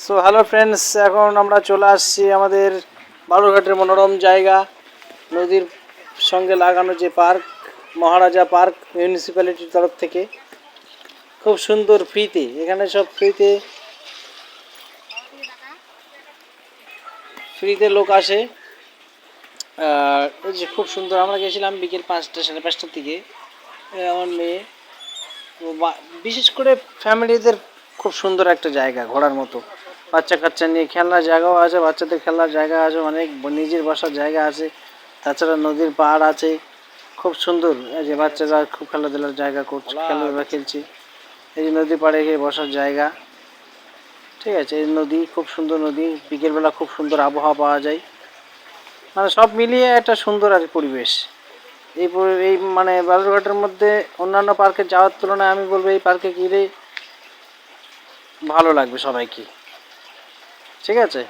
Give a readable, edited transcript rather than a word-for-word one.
So hello friends, এখন আমরা চলে আসছি আমাদের বালুরঘাটের মনোরম জায়গা, নদীর সঙ্গে লাগানো যে পার্ক, মহারাজা পার্ক মিউনিসিপ্যালিটির তরফ থেকে। খুব সুন্দর, ফ্রিতে, এখানে সব ফ্রিতে লোক আসে। এই যে খুব সুন্দর, আমরা গেছিলাম বিকেল 5টা 5:30টার দিকে। আমার মেয়ে, বিশেষ করে ফ্যামিলিদের খুব সুন্দর একটা জায়গা, ঘোরার মতো। বাচ্চা কাচ্চা নিয়ে খেলনার জায়গাও আছে, বাচ্চাদের খেলনার জায়গা আছে, অনেক নিজের বসার জায়গা আছে। তাছাড়া নদীর পাড় আছে, খুব সুন্দর। এই যে বাচ্চারা খুব খেলাধুলার জায়গা করছে, খেলাধুলা খেলছে। এই যে নদী পাড়ে গিয়ে বসার জায়গা, ঠিক আছে। এই নদী খুব সুন্দর নদী, বিকেলবেলা খুব সুন্দর আবহাওয়া পাওয়া যায়। মানে সব মিলিয়ে একটা সুন্দর আর পরিবেশ। এই মানে বালুরঘাটের মধ্যে অন্যান্য পার্কে যাওয়ার তুলনায় আমি বলবো এই পার্কে গেলে ভালো লাগবে সবাইকে, ঠিক আছে।